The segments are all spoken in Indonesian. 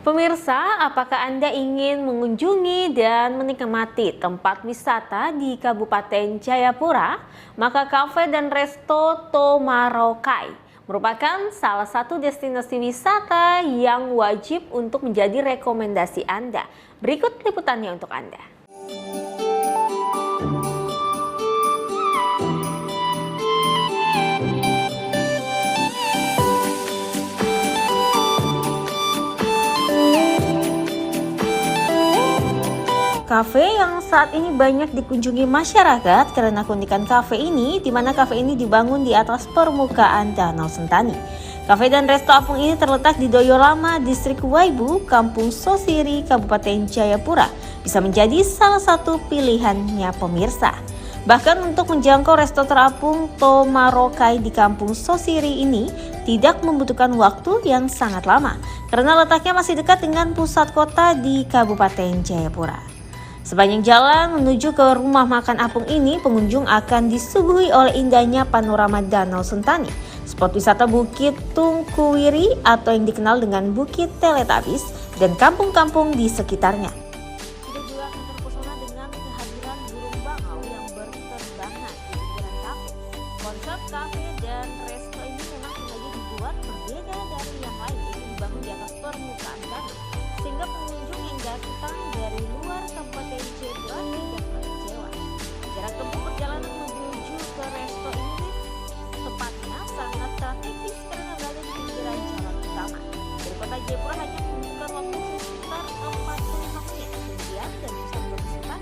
Pemirsa, apakah Anda ingin mengunjungi dan menikmati tempat wisata di Kabupaten Jayapura? Maka kafe dan resto Tomarokai merupakan salah satu destinasi wisata yang wajib untuk menjadi rekomendasi Anda. Berikut liputannya untuk Anda. Kafe yang saat ini banyak dikunjungi masyarakat karena keunikan kafe ini, di mana kafe ini dibangun di atas permukaan Danau Sentani. Kafe dan resto apung ini terletak di Doyo Lama, Distrik Waibu, Kampung Sosiri, Kabupaten Jayapura. Bisa menjadi salah satu pilihannya pemirsa. Bahkan untuk menjangkau resto terapung Tomarokai di Kampung Sosiri ini tidak membutuhkan waktu yang sangat lama karena letaknya masih dekat dengan pusat kota di Kabupaten Jayapura. Sepanjang jalan menuju ke rumah makan apung ini, pengunjung akan disuguhi oleh indahnya panorama Danau Sentani, spot wisata Bukit Tungkuwiri atau yang dikenal dengan Bukit Teletabis, dan kampung-kampung di sekitarnya. Kita juga akan terpesona dengan kehadiran burung bangau yang berterbangan di pinggiran kafe. Konsep kafe dan resto ini memang sengaja dibuat berbeda dari yang lain, yaitu dibangun di atas permukaan danau, sehingga pengunjung yang datang dari luar Kabupaten Jayapura tidak kecewa. Jarak tempuh perjalanan menuju ke resto ini tepatnya sangat strategis karena berada di pinggiran jalan utama. Dari kota Jayapura hanya membutuhkan waktu sekitar 45 menit. Kemudian dan pusat wisata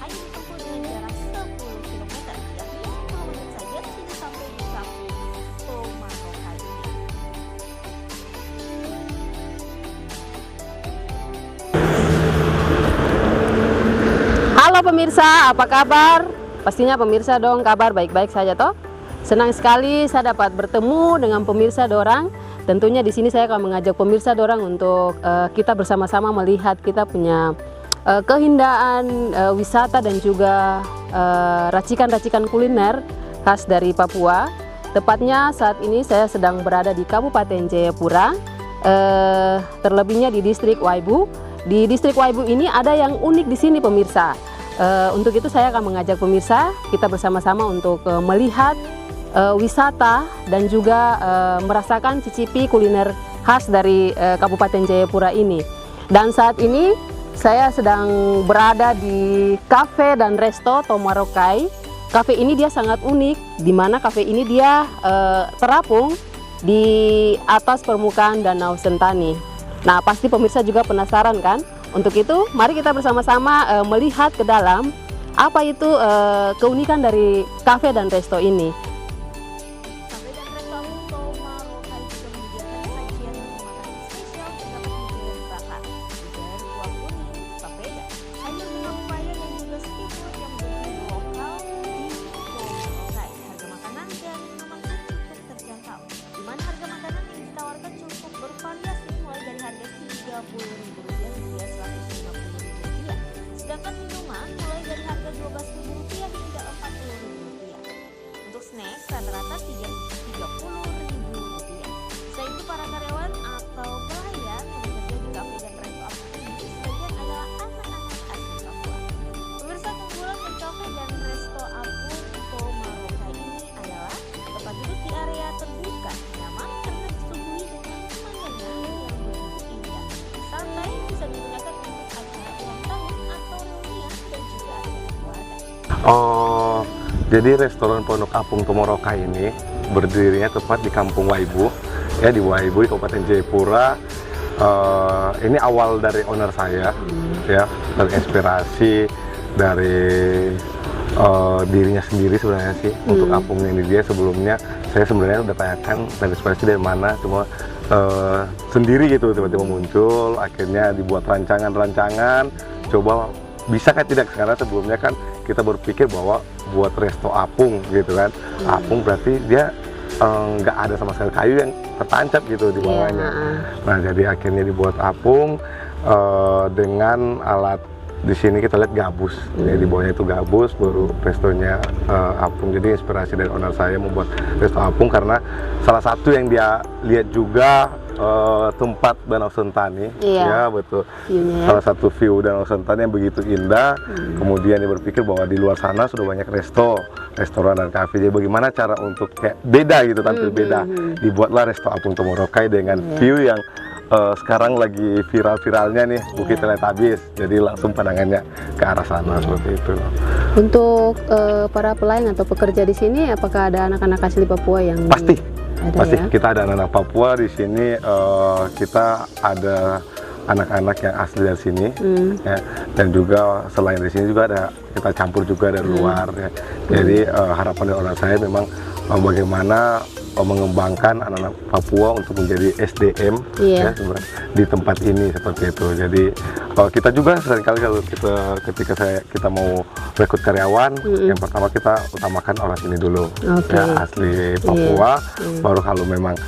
hanya ditempuh dengan jarak 10 km, yakni 10 menit saja sudah sampai di kampung Tomarokai. Halo pemirsa, apa kabar? Pastinya pemirsa dong kabar baik-baik saja toh. Senang sekali saya dapat bertemu dengan pemirsa dorang. Tentunya di sini saya akan mengajak pemirsa dorang untuk kita bersama-sama melihat kita punya keindahan wisata dan juga racikan-racikan kuliner khas dari Papua. Tepatnya saat ini saya sedang berada di Kabupaten Jayapura, terlebihnya di Distrik Waibu. Di Distrik Waibu ini ada yang unik di sini pemirsa. Untuk itu saya akan mengajak pemirsa kita bersama-sama untuk melihat wisata dan juga merasakan cicipi kuliner khas dari Kabupaten Jayapura ini. Dan saat ini saya sedang berada di kafe dan resto Tomarokai. Kafe ini dia sangat unik, di mana kafe ini dia terapung di atas permukaan Danau Sentani. Nah, pasti pemirsa juga penasaran kan? Untuk itu, mari kita bersama-sama melihat ke dalam apa itu keunikan dari kafe dan resto ini. Kafe dan resto Tomarokai juga menyediakan sajian makanan spesial terdapat hidangan bakar, dari kuah kuning, papeda, sayur bunga pepaya dan juga seafood yang menjadi lokal di Tomarokai. Harga makanan dan minuman pun cukup terjangkau, di mana harga makanan yang ditawarkan cukup bervariasi mulai dari harga Rp30.000 hingga Rp150.000, sedangkan minuman mulai dari harga Rp12.000 hingga Rp40.000. Untuk snack rata-rata Rp30.000. Selain itu para karyawan atau pelayan yang bekerja di kafe dan resto apung ini sebagian adalah anak-anak asli Papua. Pemirsa, keunggulan dari kafe dan resto apung Tomarokai ini adalah tempat duduk di area terbuka, nyaman karena disuguhi dengan pemandangan yang begitu indah. Santai bisa digunakan untuk acara ulang tahun atau reunian dan juga acara keluarga. Oh, jadi restoran Pondok Apung Tomarokai ini berdirinya tepat di Kampung Waibu, ya di Waibu, di Kabupaten Jayapura. Ini awal dari owner saya, ya, terinspirasi dari dirinya sendiri sebenarnya sih. Untuk apungnya ini dia sebelumnya saya sebenarnya udah tanyakan terinspirasi dari mana, cuma sendiri gitu tiba-tiba muncul, akhirnya dibuat rancangan-rancangan, coba bisa kan tidak, karena sebelumnya kan kita berpikir bahwa buat resto apung gitu kan, apung berarti dia nggak ada sama sekali kayu yang tertancap gitu di bawahnya. Nah, jadi akhirnya dibuat apung dengan alat, di sini kita lihat gabus, jadi di bawahnya itu gabus, baru restonya apung. Jadi inspirasi dari owner saya membuat resto apung karena salah satu yang dia lihat juga tempat Danau Sentani. Iya. Ya betul. View-nya ya. Salah satu view Danau Sentani yang begitu indah. Kemudian dia berpikir bahwa di luar sana sudah banyak restoran dan kafe. Jadi bagaimana cara untuk kayak beda gitu, tampil beda. Dibuatlah Resto Apung Tomorokai dengan view yang sekarang lagi viral-viralnya nih, Bukit Teletabis. Jadi langsung pandangannya ke arah sana seperti itu. Untuk para pelayan atau pekerja di sini, apakah ada anak-anak asli Papua yang Pasti. Pasti ya? kita ada anak-anak Papua di sini. Kita ada anak-anak yang asli dari sini, ya. Dan juga selain dari sini juga ada kita campur juga dari luar. Ya. Jadi harapan dari orang saya memang bagaimana mengembangkan anak-anak Papua untuk menjadi SDM ya, di tempat ini seperti itu. Jadi kita juga seringkali kalau ketika kita mau rekrut karyawan, yang pertama kita utamakan orang sini dulu, ya, asli Papua. Baru kalau memang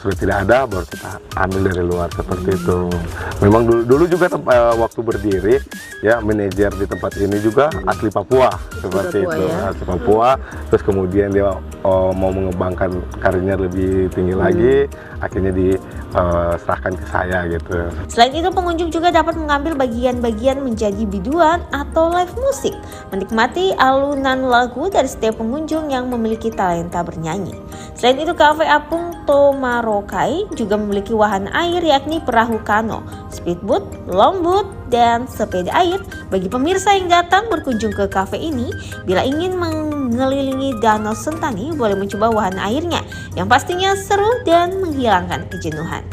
sudah tidak ada, baru kita ambil dari luar seperti itu. Memang dulu juga waktu berdiri, ya, manajer di tempat ini juga asli Papua seperti itu, ya. Asli Papua. Terus kemudian dia mau mengembangkan karirnya lebih tinggi lagi, akhirnya diserahkan ke saya gitu. Selain itu, pengunjung juga dapat mengambil bagian-bagian menjadi biduan atau live musik, menikmati alunan lagu dari setiap pengunjung yang memiliki talenta bernyanyi. Selain itu, Cafe Apung Tomorokai juga memiliki wahana air, yakni perahu kano, speedboat, longboat, dan sepeda air. Bagi pemirsa yang datang berkunjung ke kafe ini, bila ingin mengelilingi Danau Sentani, boleh mencoba wahana airnya yang pastinya seru dan menghilangkan kejenuhan.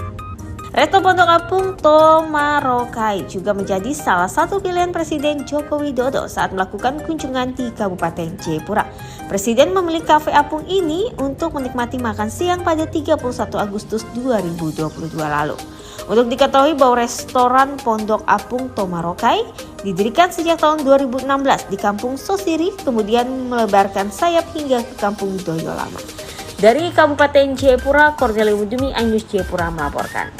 Resto Pondok Apung Tomorokai juga menjadi salah satu pilihan Presiden Joko Widodo saat melakukan kunjungan di Kabupaten Jayapura. Presiden memilih Cafe Apung ini untuk menikmati makan siang pada 31 Agustus 2022 lalu. Untuk diketahui bahwa restoran Pondok Apung Tomorokai didirikan sejak tahun 2016 di Kampung Sosiri, kemudian melebarkan sayap hingga ke Kampung Doyo Lama. Dari Kabupaten Jayapura, Cornelia Mudumi, iNews Jayapura melaporkan.